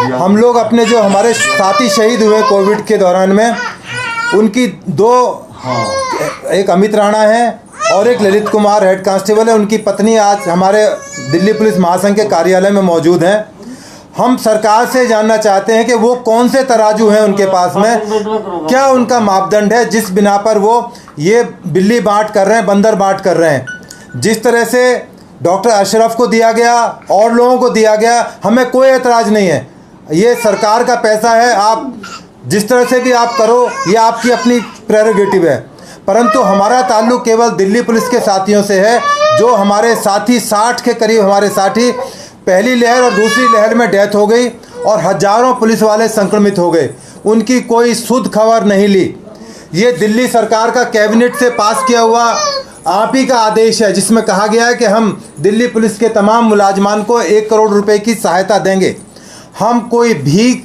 हम लोग अपने जो हमारे साथी शहीद हुए कोविड के दौरान में, उनकी दो, एक अमित राणा है और एक ललित कुमार हेड कांस्टेबल है, उनकी पत्नी आज हमारे दिल्ली पुलिस महासंघ के कार्यालय में मौजूद हैं। हम सरकार से जानना चाहते हैं कि वो कौन से तराजू हैं उनके पास में, क्या उनका मापदंड है जिस बिना पर वो ये बिल्ली बांट कर रहे हैं, बंदर बांट कर रहे हैं। जिस तरह से डॉक्टर अशरफ को दिया गया और लोगों को दिया गया, हमें कोई एतराज़ नहीं है। ये सरकार का पैसा है, आप जिस तरह से भी आप करो, ये आपकी अपनी प्रेरोगेटिव है। परंतु हमारा ताल्लुक़ केवल दिल्ली पुलिस के साथियों से है, जो हमारे साथी 60 के करीब हमारे साथी पहली लहर और दूसरी लहर में डेथ हो गई और हज़ारों पुलिस वाले संक्रमित हो गए, उनकी कोई शुद्ध खबर नहीं ली। ये दिल्ली सरकार का कैबिनेट से पास किया हुआ आप ही का आदेश है, जिसमें कहा गया है कि हम दिल्ली पुलिस के तमाम मुलाजमान को 1 करोड़ रुपए की सहायता देंगे। हम कोई भीख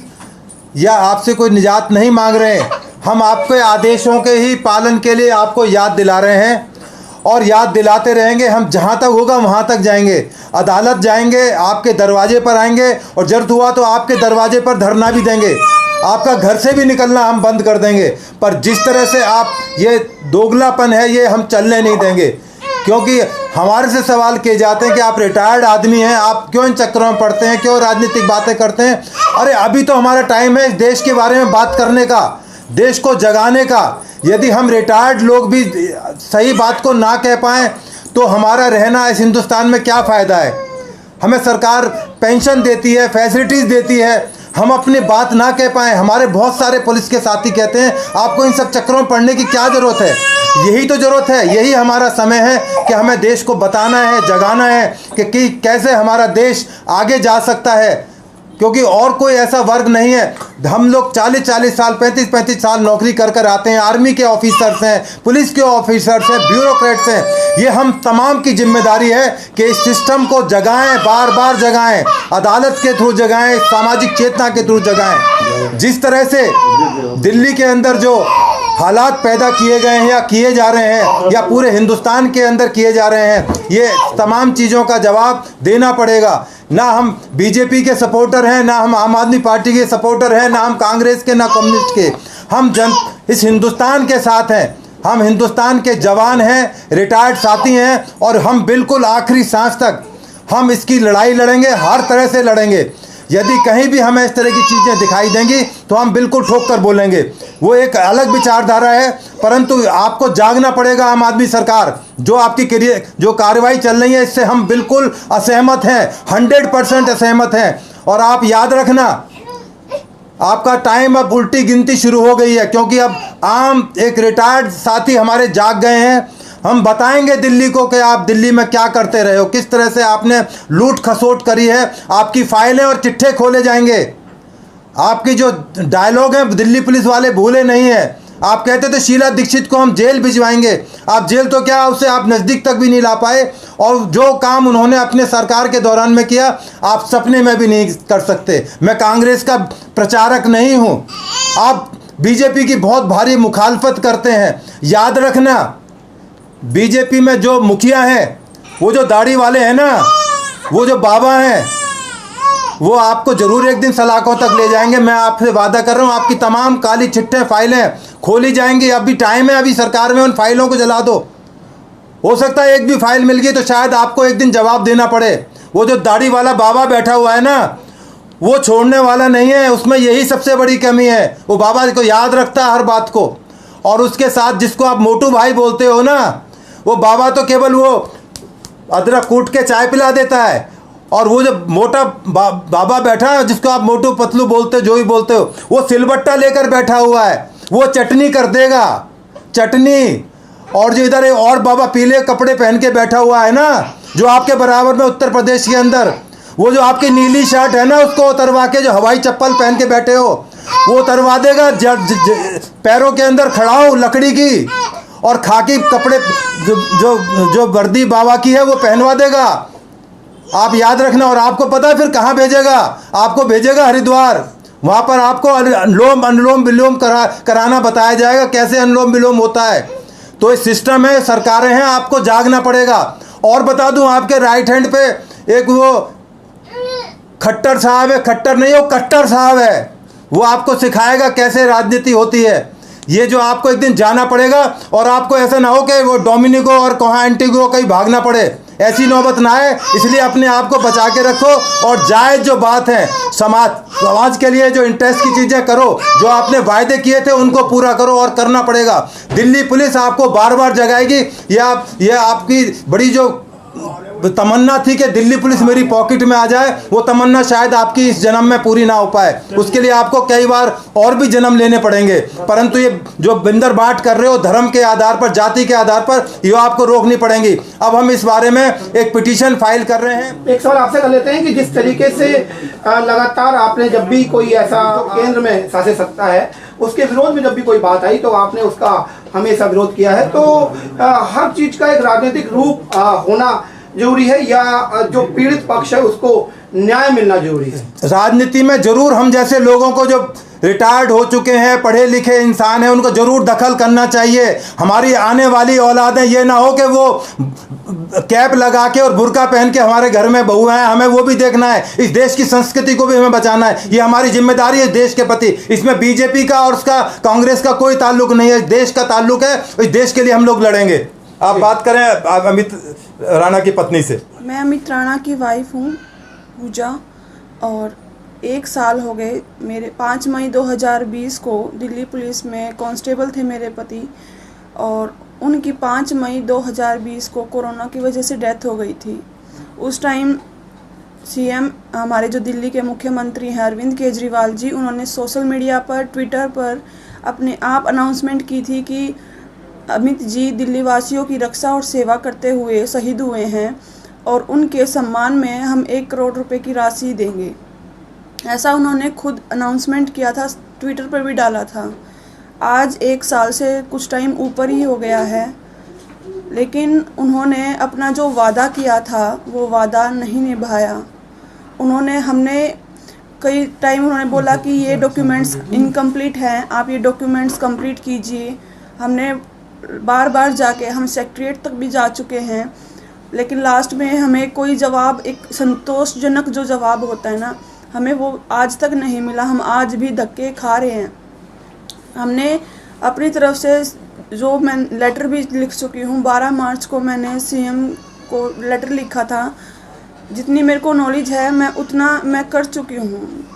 या आपसे कोई निजात नहीं मांग रहे हैं, हम आपके आदेशों के ही पालन के लिए आपको याद दिला रहे हैं और याद दिलाते रहेंगे। हम जहां तक होगा वहां तक जाएंगे, अदालत जाएंगे, आपके दरवाजे पर आएंगे और जरूरत हुआ तो आपके दरवाजे पर धरना भी देंगे, आपका घर से भी निकलना हम बंद कर देंगे। पर जिस तरह से आप ये दोगलापन है, ये हम चलने नहीं देंगे, क्योंकि हमारे से सवाल किए जाते हैं कि आप रिटायर्ड आदमी हैं, आप क्यों इन चक्करों में पड़ते हैं, क्यों राजनीतिक बातें करते हैं। अरे अभी तो हमारा टाइम है इस देश के बारे में बात करने का, देश को जगाने का। यदि हम रिटायर्ड लोग भी सही बात को ना कह पाएँ तो हमारा रहना इस हिंदुस्तान में क्या फ़ायदा है। हमें सरकार पेंशन देती है, फैसिलिटीज़ देती है, हम अपनी बात ना कह पाएँ। हमारे बहुत सारे पुलिस के साथी कहते हैं आपको इन सब चक्करों में पड़ने की क्या ज़रूरत है। यही तो ज़रूरत है, यही हमारा समय है कि हमें देश को बताना है, जगाना है कि कैसे हमारा देश आगे जा सकता है, क्योंकि और कोई ऐसा वर्ग नहीं है। हम लोग 40-40 साल, 35-35 साल नौकरी कर कर आते हैं, आर्मी के ऑफिसर्स हैं, पुलिस के ऑफिसर्स हैं, ब्यूरोक्रेट्स हैं। ये हम तमाम की जिम्मेदारी है कि इस सिस्टम को जगाएं, बार बार जगाएं, अदालत के थ्रू जगाएं, सामाजिक चेतना के थ्रू जगाएं। जिस तरह से दिल्ली के अंदर जो हालात पैदा किए गए हैं या किए जा रहे हैं या पूरे हिंदुस्तान के अंदर किए जा रहे हैं, ये तमाम चीज़ों का जवाब देना पड़ेगा। ना हम बीजेपी के सपोर्टर हैं, ना हम आम आदमी पार्टी के सपोर्टर हैं, ना हम कांग्रेस के, ना कम्युनिस्ट के। हम इस हिंदुस्तान के साथ हैं, हम हिंदुस्तान के जवान हैं, रिटायर्ड साथी हैं और हम बिल्कुल आखिरी सांस तक हम इसकी लड़ाई लड़ेंगे, हर तरह से लड़ेंगे। यदि कहीं भी हमें इस तरह की चीज़ें दिखाई देंगी तो हम बिल्कुल ठोक कर बोलेंगे। वो एक अलग विचारधारा है, परंतु आपको जागना पड़ेगा। आम आदमी सरकार जो आपकी जो कार्रवाई चल रही है, इससे हम बिल्कुल असहमत हैं, 100% असहमत हैं। और आप याद रखना, आपका टाइम अब उल्टी गिनती शुरू हो गई है, क्योंकि अब आम एक रिटायर्ड साथी हमारे जाग गए हैं। हम बताएंगे दिल्ली को कि आप दिल्ली में क्या करते रहे हो, किस तरह से आपने लूट खसोट करी है। आपकी फाइलें और चिट्ठे खोले जाएंगे, आपकी जो डायलॉग हैं दिल्ली पुलिस वाले भूले नहीं है। आप कहते थे शीला दीक्षित को हम जेल भिजवाएंगे, आप जेल तो क्या, उससे आप नज़दीक तक भी नहीं ला पाए। और जो काम उन्होंने अपने सरकार के दौरान में किया, आप सपने में भी नहीं कर सकते। मैं कांग्रेस का प्रचारक नहीं हूँ, आप बीजेपी की बहुत भारी मुखालफत करते हैं। याद रखना, बीजेपी में जो मुखिया हैं, वो जो दाढ़ी वाले हैं ना, वो जो बाबा हैं, वो आपको ज़रूर एक दिन सलाखों तक ले जाएंगे। मैं आपसे वादा कर रहा हूँ, आपकी तमाम काली चिट्ठे फाइलें खोली जाएंगी। अभी टाइम है, अभी सरकार में उन फाइलों को जला दो। हो सकता है एक भी फाइल मिल गई तो शायद आपको एक दिन जवाब देना पड़े। वो जो दाढ़ी वाला बाबा बैठा हुआ है ना, वो छोड़ने वाला नहीं है, उसमें यही सबसे बड़ी कमी है। वो बाबा को याद रखता है हर बात को। और उसके साथ जिसको आप मोटू भाई बोलते हो ना, वो बाबा तो केवल वो अदरक कूट के चाय पिला देता है। और वो जो मोटा बाबा बैठा है, जिसको आप मोटू पतलू बोलते हो, जो ही बोलते हो, वो सिलबट्टा लेकर बैठा हुआ है, वो चटनी कर देगा, चटनी। और जो इधर एक और बाबा पीले कपड़े पहन के बैठा हुआ है ना, जो आपके बराबर में उत्तर प्रदेश के अंदर, वो जो आपकी नीली शर्ट है ना, उसको उतरवा के जो हवाई चप्पल पहन के बैठे हो, वो उतरवा देगा। पैरों के अंदर खड़ाऊ लकड़ी की और खाकी कपड़े जो वर्दी बाबा की है, वो पहनवा देगा। आप याद रखना। और आपको पता है फिर कहाँ भेजेगा? आपको भेजेगा हरिद्वार। वहाँ पर आपको अनुलोम विलोम कराना बताया जाएगा, कैसे अनुलोम विलोम होता है। तो इस सिस्टम है, सरकारें हैं, आपको जागना पड़ेगा। और बता दूं, आपके राइट हैंड पे एक वो खट्टर साहब है, खट्टर नहीं, वो कट्टर साहब है। वो आपको सिखाएगा कैसे राजनीति होती है। ये जो आपको एक दिन जाना पड़ेगा और आपको ऐसा ना हो कि वो डोमिनिको और कोहा एंटीगो कहीं भागना पड़े, ऐसी नौबत ना आए। इसलिए अपने आप को बचा के रखो और जायज़ जो बात है समाज के लिए जो इंटरेस्ट की चीज़ें करो, जो आपने वायदे किए थे उनको पूरा करो और करना पड़ेगा। दिल्ली पुलिस आपको बार बार जगाएगी। ये आपकी बड़ी जो तमन्ना थी कि दिल्ली पुलिस मेरी पॉकेट में आ जाए, वो तमन्ना शायद आपकी इस जन्म में पूरी ना हो पाए। उसके लिए आपको कई बार और भी जन्म लेने पड़ेंगे, परंतु ये जो बिंदर बाट कर रहे हो धर्म के आधार पर, जाति के आधार पर, ये आपको रोकनी पड़ेंगी। अब हम इस बारे में एक पिटीशन फाइल कर रहे हैं। एक सवाल आपसे कर लेते हैं कि जिस तरीके से लगातार आपने जब भी कोई ऐसा केंद्र में शासित सत्ता है उसके विरोध में जब भी कोई बात आई तो आपने उसका हमेशा विरोध किया है, तो हर चीज का एक राजनीतिक रूप होना जरूरी है या जो पीड़ित पक्ष है उसको न्याय मिलना जरूरी है? राजनीति में जरूर हम जैसे लोगों को, जो रिटायर्ड हो चुके हैं, पढ़े लिखे इंसान हैं, उनको जरूर दखल करना चाहिए। हमारी आने वाली औलादें ये ना हो कि वो कैप लगा के और बुर्का पहन के हमारे घर में बहू हैं, हमें वो भी देखना है। इस देश की संस्कृति को भी हमें बचाना है। ये हमारी जिम्मेदारी है देश के प्रति। इसमें बीजेपी का और उसका कांग्रेस का कोई ताल्लुक नहीं है, देश का ताल्लुक है। इस देश के लिए हम लोग लड़ेंगे। आप बात करें अमित राणा की पत्नी से। मैं अमित राणा की वाइफ हूँ पूजा, और 1 साल हो गए। मेरे 5 मई 2020 को दिल्ली पुलिस में कांस्टेबल थे मेरे पति, और उनकी 5 मई 2020 को कोरोना की वजह से डेथ हो गई थी। उस टाइम सीएम हमारे जो दिल्ली के मुख्यमंत्री हैं अरविंद केजरीवाल जी, उन्होंने सोशल मीडिया पर, ट्विटर पर अपने आप अनाउंसमेंट की थी कि अमित जी दिल्ली वासियों की रक्षा और सेवा करते हुए शहीद हुए हैं और उनके सम्मान में हम 1 करोड़ रुपए की राशि देंगे। ऐसा उन्होंने खुद अनाउंसमेंट किया था, ट्विटर पर भी डाला था। आज 1 साल से कुछ टाइम ऊपर ही हो गया है, लेकिन उन्होंने अपना जो वादा किया था वो वादा नहीं निभाया। हमने कई टाइम उन्होंने बोला कि ये डॉक्यूमेंट्स इनकम्प्लीट हैं, आप ये डॉक्यूमेंट्स कंप्लीट कीजिए। हमने बार बार जाके, हम सेक्रेटरीट तक भी जा चुके हैं, लेकिन लास्ट में हमें कोई जवाब, एक संतोषजनक जो जवाब होता है ना, हमें वो आज तक नहीं मिला। हम आज भी धक्के खा रहे हैं। हमने अपनी तरफ से जो मैं लेटर भी लिख चुकी हूँ, 12 मार्च को मैंने सीएम को लेटर लिखा था। जितनी मेरे को नॉलेज है मैं उतना मैं कर चुकी हूँ।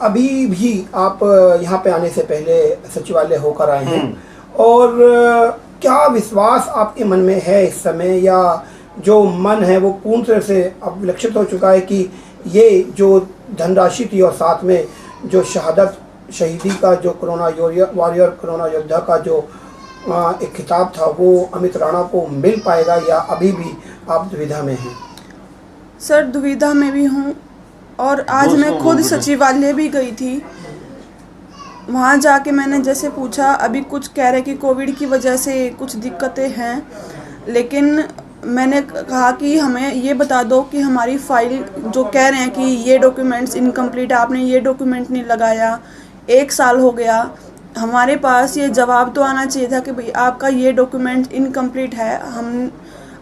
अभी भी आप यहाँ पे आने से पहले सचिवालय होकर आए हैं, और क्या विश्वास आपके मन में है इस समय, या जो मन है वो पूर्ण तरह से अब विलक्षित हो चुका है कि ये जो धनराशि थी और साथ में जो शहीदी का जो कोरोना वॉरियर, कोरोना योद्धा का जो एक खिताब था वो अमित राणा को मिल पाएगा, या अभी भी आप दुविधा में हैं? सर, दुविधा में भी हूँ, और आज मैं खुद सचिवालय भी गई थी। वहाँ जाके मैंने जैसे पूछा, अभी कुछ कह रहे कि कोविड की वजह से कुछ दिक्कतें हैं, लेकिन मैंने कहा कि हमें ये बता दो कि हमारी फ़ाइल जो कह रहे हैं कि ये डॉक्यूमेंट्स इनकम्प्लीट, आपने ये डॉक्यूमेंट नहीं लगाया, 1 साल हो गया, हमारे पास ये जवाब तो आना चाहिए था कि भाई आपका ये डॉक्यूमेंट इनकम्प्लीट है, हम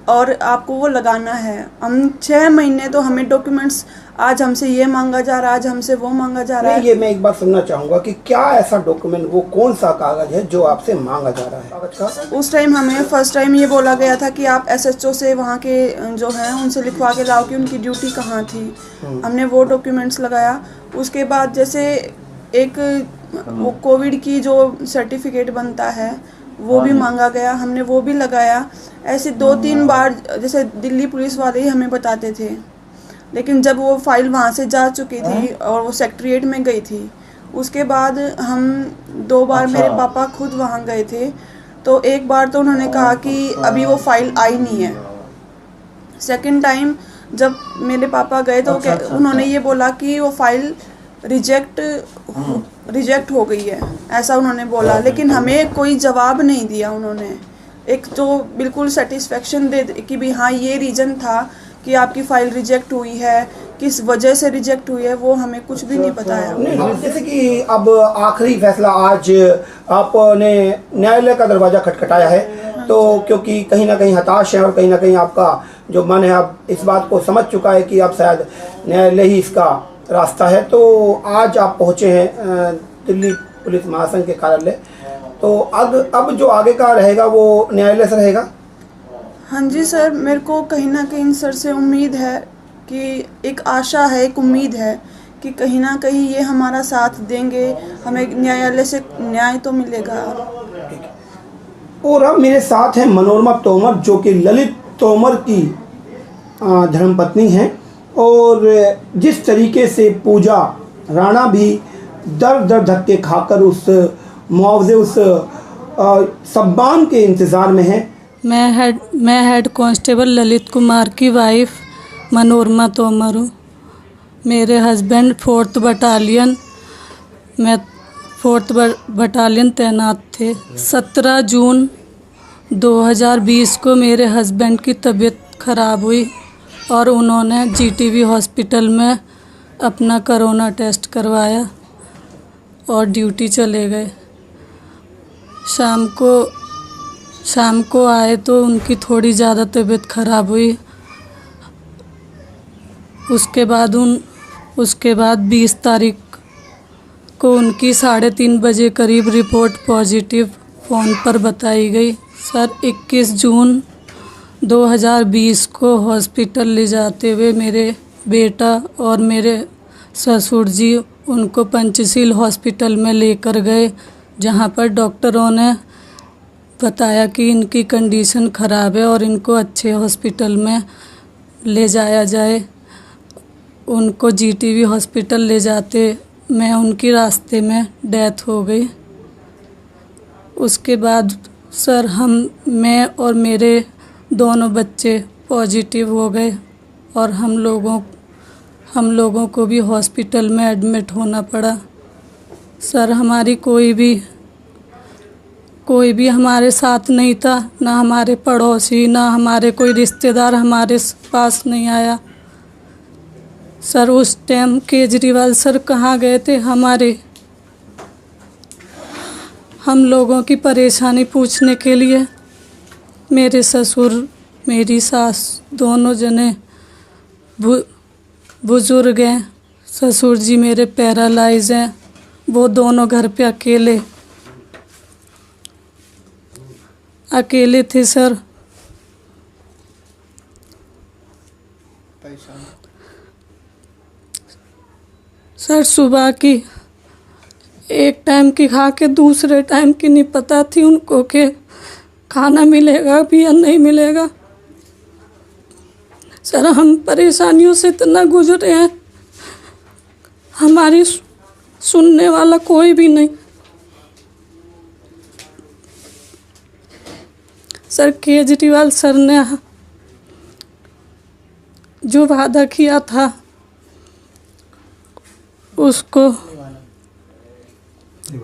और आपको वो लगाना है। हम 6 महीने तो हमें डॉक्यूमेंट्स, आज हमसे ये मांगा जा रहा है, आज हमसे वो मांगा जा रहा है। ये मैं एक बात सुनना चाहूँगा कि क्या ऐसा डॉक्यूमेंट, वो कौन सा कागज़ है जो आपसे मांगा जा रहा है? कागज का उस टाइम हमें फर्स्ट टाइम ये बोला गया था कि आप SHO से वहाँ के जो हैं उनसे लिखवा के लाओ कि उनकी ड्यूटी कहाँ थी। हमने वो डॉक्यूमेंट्स लगाया। उसके बाद जैसे एक वो कोविड की जो सर्टिफिकेट बनता है वो भी मांगा गया, हमने वो भी लगाया। ऐसे 2-3 बार जैसे दिल्ली पुलिस वाले ही हमें बताते थे, लेकिन जब वो फाइल वहाँ से जा चुकी थी और वो सेक्रेटरीट में गई थी, उसके बाद हम 2 बार मेरे पापा खुद वहाँ गए थे, तो एक बार तो उन्होंने कहा कि अभी वो फाइल आई नहीं है। सेकंड टाइम जब मेरे पापा गए तो उन्होंने ये बोला कि वो फाइल रिजेक्ट हो गई है, ऐसा उन्होंने बोला, लेकिन हमें कोई जवाब नहीं दिया उन्होंने। एक तो बिल्कुल सेटिस्फेक्शन दे कि भी हाँ ये रीज़न था कि आपकी फ़ाइल रिजेक्ट हुई है, किस वजह से रिजेक्ट हुई है, वो हमें कुछ भी नहीं बताया। नहीं, जैसे कि अब आखिरी फैसला आज आपने न्यायालय का दरवाज़ा खटखटाया है, तो क्योंकि कहीं ना कहीं हताश है और कहीं ना कहीं आपका जो मन है अब इस बात को समझ चुका है कि अब शायद न्यायालय ही इसका रास्ता है। तो आज आप पहुँचे हैं दिल्ली पुलिस महासंघ के कार्यालय, तो अब जो आगे का रहेगा वो न्यायालय से रहेगा। हाँ जी सर, मेरे को कहीं ना कहीं सर से उम्मीद है कि एक आशा है, एक उम्मीद है कि कहीं ना कहीं ये हमारा साथ देंगे, हमें न्यायालय से न्याय तो मिलेगा। और अब मेरे साथ हैं मनोरमा तोमर, जो कि ललित तोमर की धर्मपत्नी हैं, और जिस तरीके से पूजा राणा भी दर दर धक्के खाकर उस मुआवजे, उस सम्मान के इंतज़ार में है। मैं हेड कांस्टेबल ललित कुमार की वाइफ मनोरमा तोमर हूँ। मेरे हस्बैंड 4th बटालियन में 4th बटालियन तैनात थे। 17 जून 2020 को मेरे हस्बैंड की तबीयत ख़राब हुई और उन्होंने GTV हॉस्पिटल में अपना कोरोना टेस्ट करवाया और ड्यूटी चले गए। शाम को आए तो उनकी थोड़ी ज़्यादा तबीयत ख़राब हुई। उसके बाद 20 तारीख को उनकी 3:30 बजे करीब रिपोर्ट पॉजिटिव फ़ोन पर बताई गई। सर 21 जून 2020 को हॉस्पिटल ले जाते हुए मेरे बेटा और मेरे ससुर जी उनको पंचशील हॉस्पिटल में लेकर गए, जहां पर डॉक्टरों ने बताया कि इनकी कंडीशन ख़राब है और इनको अच्छे हॉस्पिटल में ले जाया जाए। उनको GTV हॉस्पिटल ले जाते में उनकी रास्ते में डेथ हो गई। उसके बाद सर मैं और मेरे दोनों बच्चे पॉजिटिव हो गए और हम लोगों को भी हॉस्पिटल में एडमिट होना पड़ा। सर हमारी कोई भी हमारे साथ नहीं था, ना हमारे पड़ोसी, ना हमारे कोई रिश्तेदार हमारे पास नहीं आया। सर उस टाइम केजरीवाल सर कहाँ गए थे? हम लोगों की परेशानी पूछने के लिए। मेरे ससुर मेरी सास दोनों जने बुजुर्ग हैं। ससुर जी मेरे पैरालाइज हैं, वो दोनों घर पे अकेले थे सर। सर सुबह की एक टाइम की खा के दूसरे टाइम की नहीं पता थी उनको कि खाना मिलेगा भी या नहीं मिलेगा। सर हम परेशानियों से इतना गुजरे हैं, हमारी सुनने वाला कोई भी नहीं। सर केजरीवाल सर ने जो वादा किया था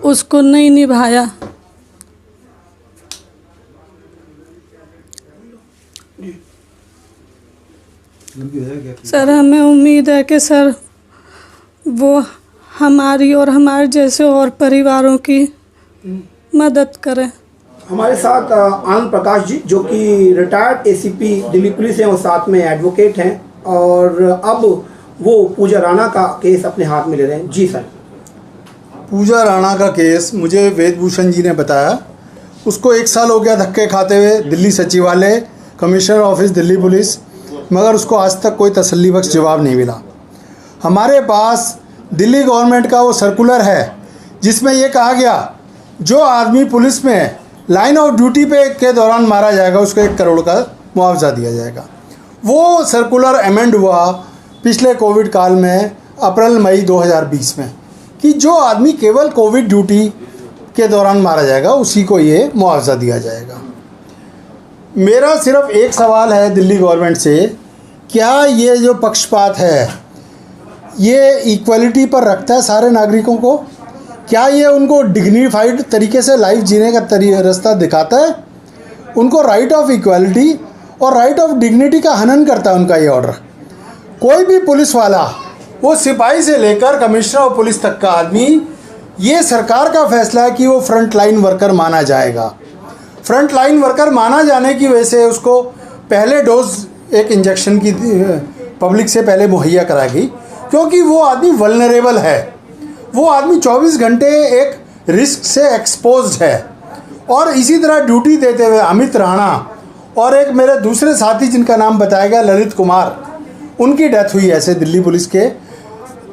उसको नहीं निभाया। सर हमें उम्मीद है कि सर वो हमारी और हमारे जैसे और परिवारों की मदद करें। हमारे साथ आनंद प्रकाश जी, जो कि रिटायर्ड ACP दिल्ली पुलिस हैं और साथ में एडवोकेट हैं, और अब वो पूजा राणा का केस अपने हाथ में ले रहे हैं। जी सर। पूजा राणा का केस मुझे वेदभूषण जी ने बताया। उसको 1 साल हो गया धक्के खाते हुए दिल्ली सचिवालय, कमिश्नर ऑफिस दिल्ली पुलिस, मगर उसको आज तक कोई तसल्ली बख्श जवाब नहीं मिला। हमारे पास दिल्ली गवर्नमेंट का वो सर्कुलर है जिसमें ये कहा गया जो आदमी पुलिस में लाइन ऑफ ड्यूटी के दौरान मारा जाएगा उसको 1 करोड़ का मुआवजा दिया जाएगा। वो सर्कुलर अमेंड हुआ पिछले कोविड काल में अप्रैल-मई 2020 में कि जो आदमी केवल कोविड ड्यूटी के दौरान मारा जाएगा उसी को ये मुआवजा दिया जाएगा। मेरा सिर्फ एक सवाल है दिल्ली गवर्नमेंट से, क्या ये जो पक्षपात है ये इक्वलिटी पर रखता है सारे नागरिकों को? क्या ये उनको डिग्निफाइड तरीके से लाइफ जीने का रास्ता दिखाता है? उनको राइट ऑफ इक्वलिटी और राइट ऑफ डिग्निटी का हनन करता है उनका ये ऑर्डर। कोई भी पुलिस वाला, वो सिपाही से लेकर कमिश्नर ऑफ पुलिस तक का आदमी, ये सरकार का फैसला है कि वो फ्रंट लाइन वर्कर माना जाएगा। फ्रंट लाइन वर्कर माना जाने की वजह से उसको पहले डोज एक इंजेक्शन की पब्लिक से पहले मुहैया कराई गई, क्योंकि वो आदमी वल्नरेबल है, वो आदमी 24 घंटे एक रिस्क से एक्सपोज्ड है। और इसी तरह ड्यूटी देते हुए अमित राणा और एक मेरे दूसरे साथी जिनका नाम बताया गया ललित कुमार, उनकी डेथ हुई ऐसे दिल्ली पुलिस के।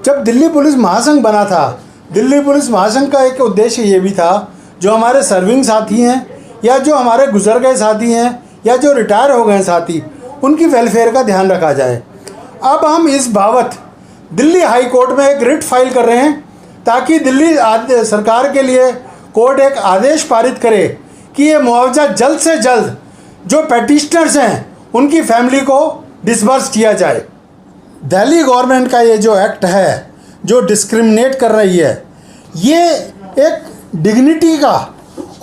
जब दिल्ली पुलिस महासंघ बना था, दिल्ली पुलिस महासंघ का एक उद्देश्य ये भी था, जो हमारे सर्विंग साथी हैं या जो हमारे गुजर गए साथी हैं या जो रिटायर हो गए साथी, उनकी वेलफेयर का ध्यान रखा जाए। अब हम इस बाबत दिल्ली हाई कोर्ट में एक रिट फाइल कर रहे हैं, ताकि दिल्ली सरकार के लिए कोर्ट एक आदेश पारित करे कि ये मुआवजा जल्द से जल्द जो पेटिशनर्स हैं उनकी फैमिली को डिसबर्स किया जाए। दिल्ली गवर्नमेंट का ये जो एक्ट है, जो डिस्क्रिमिनेट कर रही है, ये एक डिग्निटी का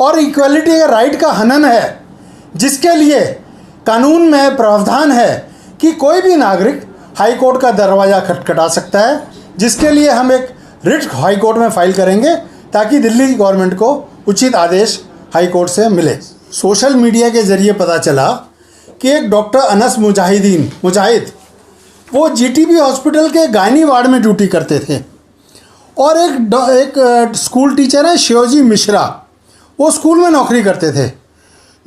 और इक्वलिटी के राइट का हनन है, जिसके लिए कानून में प्रावधान है कि कोई भी नागरिक हाई कोर्ट का दरवाज़ा खटखटा सकता है, जिसके लिए हम एक रिट हाई कोर्ट में फाइल करेंगे ताकि दिल्ली गवर्नमेंट को उचित आदेश हाई कोर्ट से मिले। सोशल मीडिया के ज़रिए पता चला कि एक डॉक्टर अनस मुजाहिद वो जीटीबी हॉस्पिटल के गायनी वार्ड में ड्यूटी करते थे, और एक स्कूल टीचर है शिवजी मिश्रा, वो स्कूल में नौकरी करते थे।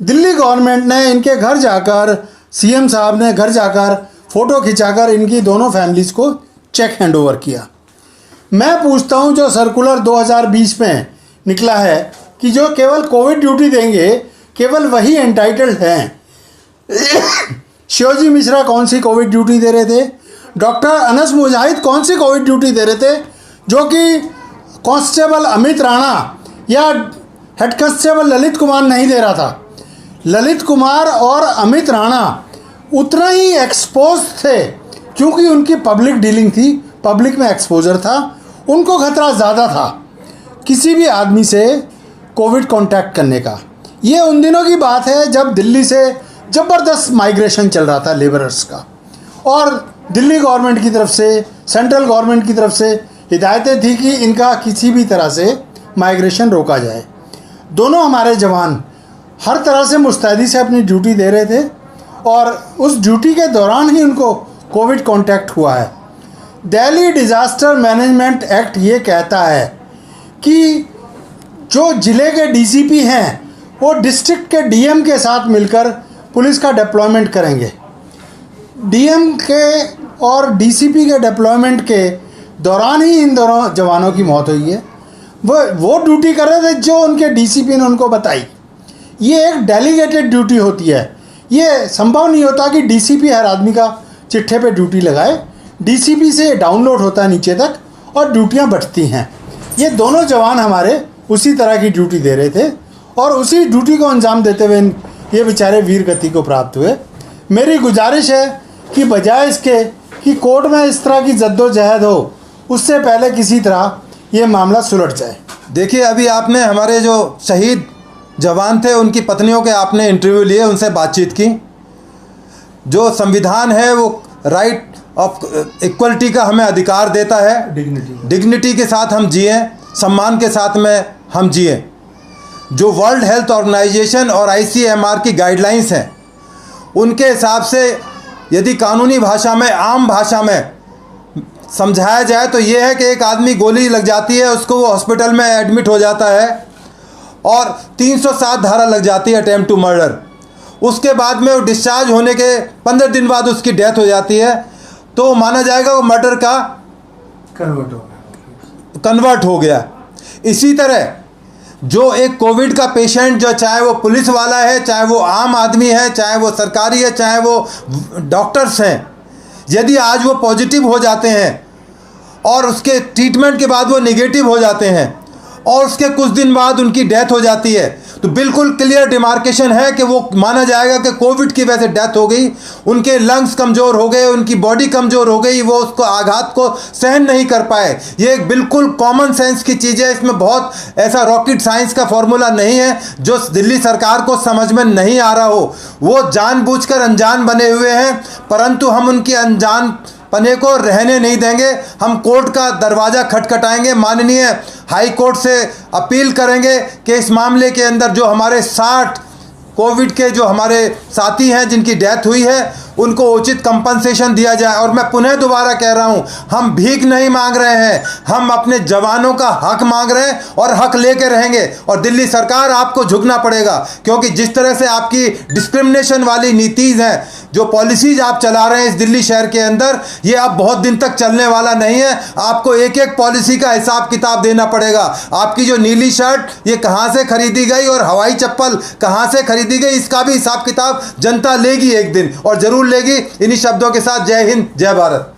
दिल्ली गवर्नमेंट ने इनके घर जाकर, सीएम साहब ने घर जाकर फ़ोटो खिंचाकर इनकी दोनों फैमिलीज़ को चेक हैंडओवर किया। मैं पूछता हूँ, जो सर्कुलर 2020 में निकला है कि जो केवल कोविड ड्यूटी देंगे, केवल वही एंटाइटल्ड हैं। शिवजी मिश्रा कौन सी कोविड ड्यूटी दे रहे थे? डॉक्टर अनस मुजाहिद कौन सी कोविड ड्यूटी दे रहे थे, जो कि कांस्टेबल अमित राणा या हेड कांस्टेबल ललित कुमार नहीं दे रहा था? ललित कुमार और अमित राणा उतना ही एक्सपोज थे, क्योंकि उनकी पब्लिक डीलिंग थी, पब्लिक में एक्सपोजर था, उनको खतरा ज़्यादा था किसी भी आदमी से कोविड कांटेक्ट करने का। ये उन दिनों की बात है जब दिल्ली से ज़बरदस्त माइग्रेशन चल रहा था लेबरर्स का, और दिल्ली गवर्नमेंट की तरफ से, सेंट्रल गवर्नमेंट की तरफ से हिदायतें थी कि इनका किसी भी तरह से माइग्रेशन रोका जाए। दोनों हमारे जवान हर तरह से मुस्तैदी से अपनी ड्यूटी दे रहे थे, और उस ड्यूटी के दौरान ही उनको कोविड कांटेक्ट हुआ है। दिल्ली डिज़ास्टर मैनेजमेंट एक्ट ये कहता है कि जो ज़िले के डीसीपी हैं वो डिस्ट्रिक्ट के डीएम के साथ मिलकर पुलिस का डिप्लॉयमेंट करेंगे। डीएम के और डीसीपी के डिप्लॉयमेंट के दौरान ही इन दोनों जवानों की मौत हुई है। वो ड्यूटी कर रहे थे जो उनके डीसीपी ने उनको बताई। ये एक डेलीगेटेड ड्यूटी होती है। ये संभव नहीं होता कि डीसीपी हर आदमी का चिट्ठे पे ड्यूटी लगाए। डीसीपी से डाउनलोड होता है नीचे तक और ड्यूटियां बढ़ती हैं। ये दोनों जवान हमारे उसी तरह की ड्यूटी दे रहे थे, और उसी ड्यूटी को अंजाम देते हुए ये बेचारे वीर गति को प्राप्त हुए। मेरी गुजारिश है कि बजाय इसके कि कोर्ट में इस तरह की जद्दोजहद हो, उससे पहले किसी तरह ये मामला सुलझ जाए। देखिए, अभी आपने हमारे जो शहीद जवान थे उनकी पत्नियों के आपने इंटरव्यू लिए, उनसे बातचीत की। जो संविधान है वो राइट ऑफ इक्वलिटी का हमें अधिकार देता है, डिग्निटी के साथ हम जिए, सम्मान के साथ में हम जिए। जो वर्ल्ड हेल्थ ऑर्गेनाइजेशन और ICMR की गाइडलाइंस हैं, उनके हिसाब से यदि कानूनी भाषा में, आम भाषा में समझाया जाए तो ये है कि एक आदमी गोली लग जाती है, उसको वो हॉस्पिटल में एडमिट हो जाता है और 307 धारा लग जाती है, अटेम्प्ट टू मर्डर। उसके बाद में वो डिस्चार्ज होने के 15 दिन बाद उसकी डेथ हो जाती है, तो माना जाएगा वो मर्डर का कन्वर्ट हो गया। इसी तरह जो एक कोविड का पेशेंट, जो चाहे वो पुलिस वाला है, चाहे वो आम आदमी है, चाहे वो सरकारी है, चाहे वो डॉक्टर्स हैं, यदि आज वो पॉजिटिव हो जाते हैं और उसके ट्रीटमेंट के बाद वो नेगेटिव हो जाते हैं और उसके कुछ दिन बाद उनकी डेथ हो जाती है, तो बिल्कुल क्लियर डिमार्केशन है कि वो माना जाएगा कि कोविड की वजह से डेथ हो गई। उनके लंग्स कमज़ोर हो गए, उनकी बॉडी कमज़ोर हो गई, वो उसको आघात को सहन नहीं कर पाए। ये एक बिल्कुल कॉमन सेंस की चीज़ है, इसमें बहुत ऐसा रॉकेट साइंस का फॉर्मूला नहीं है जो दिल्ली सरकार को समझ में नहीं आ रहा हो। वो जानबूझकर अनजान बने हुए हैं, परंतु हम उनकी अनजान पने को रहने नहीं देंगे। हम कोर्ट का दरवाज़ा खटखटाएंगे, माननीय हाई कोर्ट से अपील करेंगे कि इस मामले के अंदर जो हमारे 60 कोविड के जो हमारे साथी हैं जिनकी डेथ हुई है, उनको उचित कंपनसेशन दिया जाए। और मैं पुनः दोबारा कह रहा हूं, हम भीख नहीं मांग रहे हैं, हम अपने जवानों का हक मांग रहे हैं और हक लेके रहेंगे। और दिल्ली सरकार, आपको झुकना पड़ेगा, क्योंकि जिस तरह से आपकी डिस्क्रिमिनेशन वाली नीतिज हैं, जो पॉलिसीज आप चला रहे हैं इस दिल्ली शहर के अंदर, ये अब बहुत दिन तक चलने वाला नहीं है। आपको एक एक पॉलिसी का हिसाब किताब देना पड़ेगा। आपकी जो नीली शर्ट ये कहां से खरीदी गई और हवाई चप्पल कहां से खरीदी गई, इसका भी हिसाब किताब जनता लेगी एक दिन, और जरूर लेगी। इन्हीं शब्दों के साथ जय हिंद, जय भारत।